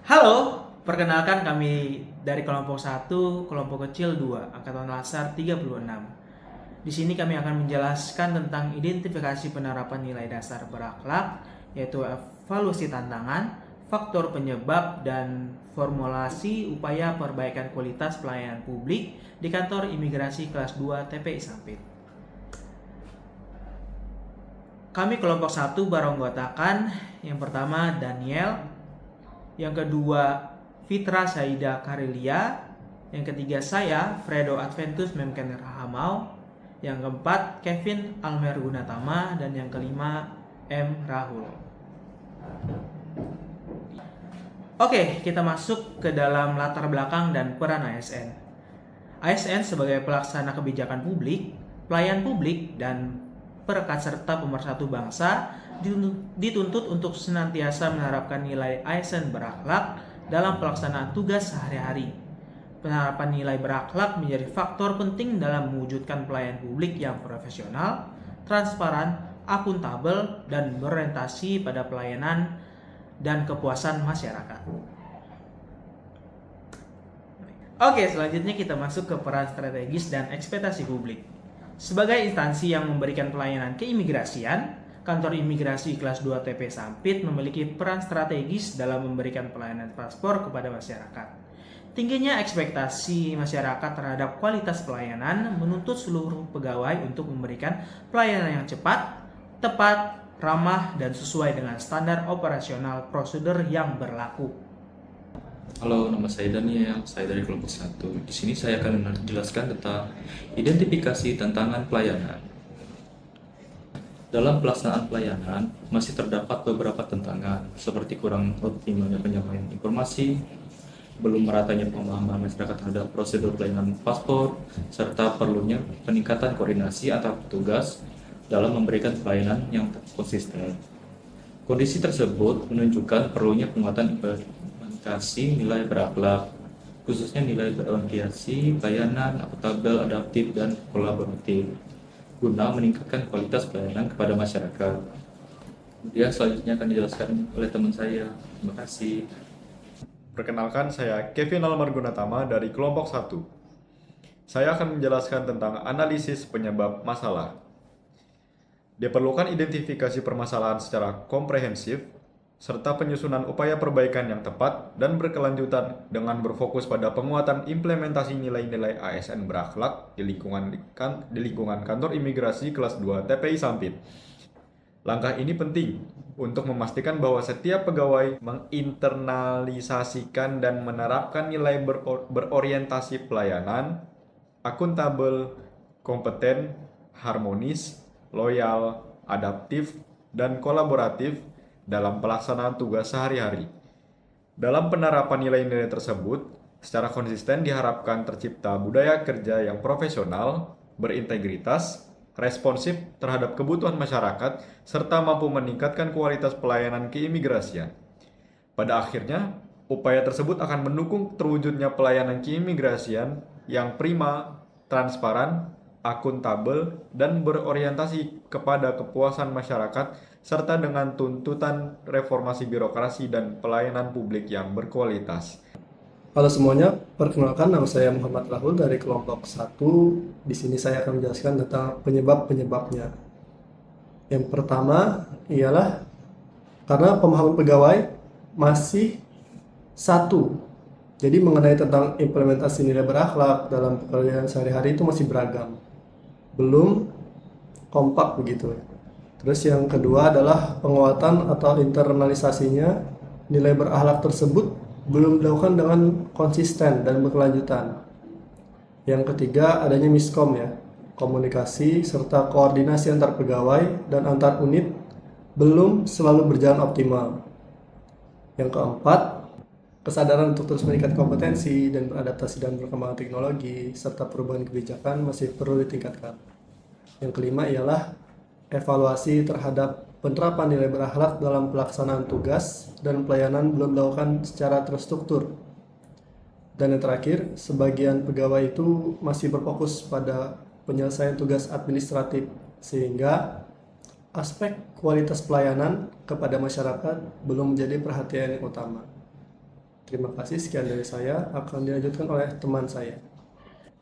Halo, perkenalkan kami dari kelompok 1, kelompok kecil 2, Angkatan Laskar 36. Di sini kami akan menjelaskan tentang identifikasi penerapan nilai dasar berakhlak, yaitu evaluasi tantangan, faktor penyebab, dan formulasi upaya perbaikan kualitas pelayanan publik di kantor imigrasi kelas 2 TPI Sampit. Kami kelompok 1 beranggotakan yang pertama Daniel, yang kedua Fitra Saida Karelia, yang ketiga saya Fredo Adventus Memken Rahamau, yang keempat Kevin Almer Gunatama, dan yang kelima M. Rahul. Oke, kita masuk ke dalam latar belakang dan peran ASN. ASN sebagai pelaksana kebijakan publik, pelayan publik, dan perekat serta pemersatu bangsa dituntut untuk senantiasa menerapkan nilai ASN berakhlak dalam pelaksanaan tugas sehari-hari. Penerapan nilai berakhlak menjadi faktor penting dalam mewujudkan pelayanan publik yang profesional, transparan, akuntabel, dan berorientasi pada pelayanan dan kepuasan masyarakat. Oke, selanjutnya kita masuk ke peran strategis dan ekspektasi publik. Sebagai instansi yang memberikan pelayanan keimigrasian, Kantor Imigrasi Kelas 2 TP Sampit memiliki peran strategis dalam memberikan pelayanan paspor kepada masyarakat. Tingginya ekspektasi masyarakat terhadap kualitas pelayanan menuntut seluruh pegawai untuk memberikan pelayanan yang cepat, tepat, ramah, dan sesuai dengan standar operasional prosedur yang berlaku. Halo, nama saya Daniel, saya dari kelompok 1. Di sini saya akan menjelaskan tentang identifikasi tantangan pelayanan. Dalam pelaksanaan pelayanan, masih terdapat beberapa tantangan, seperti kurang optimalnya penyampaian informasi, belum meratanya pemahaman masyarakat terhadap prosedur pelayanan paspor, serta perlunya peningkatan koordinasi antar petugas dalam memberikan pelayanan yang konsisten. Kondisi tersebut menunjukkan perlunya penguatan implementasi nilai berakhlak, khususnya nilai berorientasi, pelayanan, akuntabel, adaptif, dan kolaboratif, guna meningkatkan kualitas pelayanan kepada masyarakat. Kemudian selanjutnya akan dijelaskan oleh teman saya. Terima kasih. Perkenalkan, saya Kevin Almer Gunatama dari kelompok 1. Saya akan menjelaskan tentang analisis penyebab masalah. Diperlukan identifikasi permasalahan secara komprehensif, serta penyusunan upaya perbaikan yang tepat dan berkelanjutan dengan berfokus pada penguatan implementasi nilai-nilai ASN berakhlak di lingkungan kantor imigrasi kelas 2 TPI Sampit. Langkah ini penting untuk memastikan bahwa setiap pegawai menginternalisasikan dan menerapkan nilai berorientasi pelayanan, akuntabel, kompeten, harmonis, loyal, adaptif, dan kolaboratif dalam pelaksanaan tugas sehari-hari. Dalam penerapan nilai-nilai tersebut, secara konsisten diharapkan tercipta budaya kerja yang profesional, berintegritas, responsif terhadap kebutuhan masyarakat, serta mampu meningkatkan kualitas pelayanan keimigrasian. Pada akhirnya, upaya tersebut akan mendukung terwujudnya pelayanan keimigrasian yang prima, transparan, akuntabel, dan berorientasi kepada kepuasan masyarakat, serta dengan tuntutan reformasi birokrasi dan pelayanan publik yang berkualitas. Halo semuanya, perkenalkan nama saya Muhammad Rahul dari kelompok 1. Di sini saya akan menjelaskan tentang penyebab-penyebabnya. Yang pertama ialah karena pemahaman pegawai masih satu. Jadi mengenai tentang implementasi nilai berakhlak dalam pekerjaan sehari-hari itu masih beragam. Belum kompak begitu. Terus yang kedua adalah penguatan atau internalisasinya nilai berakhlak tersebut belum dilakukan dengan konsisten dan berkelanjutan. Yang ketiga adanya miskom ya, komunikasi serta koordinasi antar pegawai dan antar unit belum selalu berjalan optimal. Yang keempat, kesadaran untuk terus meningkat kompetensi dan beradaptasi dan perkembangan teknologi serta perubahan kebijakan masih perlu ditingkatkan. Yang kelima ialah evaluasi terhadap penerapan nilai berakhlak dalam pelaksanaan tugas dan pelayanan belum dilakukan secara terstruktur. Dan yang terakhir, sebagian pegawai itu masih berfokus pada penyelesaian tugas administratif, sehingga aspek kualitas pelayanan kepada masyarakat belum menjadi perhatian yang utama. Terima kasih, sekian dari saya, akan dilanjutkan oleh teman saya.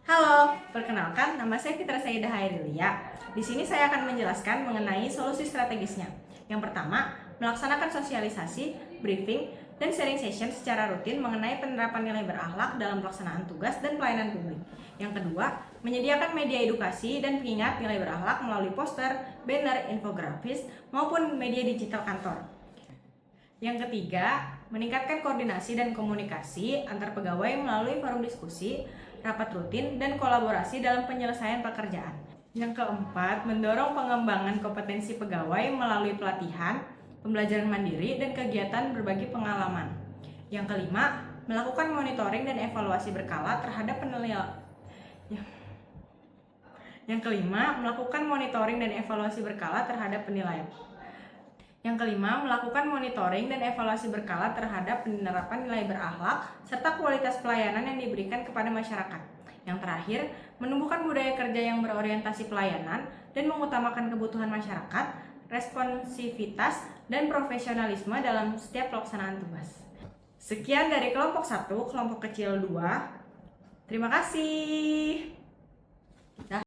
Halo, perkenalkan nama saya Fitra Saidah Hairilia. Di sini saya akan menjelaskan mengenai solusi strategisnya. Yang pertama, melaksanakan sosialisasi, briefing, dan sharing session secara rutin mengenai penerapan nilai berakhlak dalam pelaksanaan tugas dan pelayanan publik. Yang kedua, menyediakan media edukasi dan pengingat nilai berakhlak melalui poster, banner, infografis, maupun media digital kantor. Yang ketiga, meningkatkan koordinasi dan komunikasi antar pegawai melalui forum diskusi, rapat rutin, dan kolaborasi dalam penyelesaian pekerjaan. Yang keempat, mendorong pengembangan kompetensi pegawai melalui pelatihan, pembelajaran mandiri, dan kegiatan berbagi pengalaman. Yang kelima, melakukan monitoring dan evaluasi berkala terhadap penilaian. Yang kelima, melakukan monitoring dan evaluasi berkala terhadap penilaian. Yang kelima, melakukan monitoring dan evaluasi berkala terhadap penerapan nilai berakhlak serta kualitas pelayanan yang diberikan kepada masyarakat. Yang terakhir, menumbuhkan budaya kerja yang berorientasi pelayanan dan mengutamakan kebutuhan masyarakat, responsivitas, dan profesionalisme dalam setiap pelaksanaan tugas. Sekian dari kelompok 1, kelompok kecil 2. Terima kasih.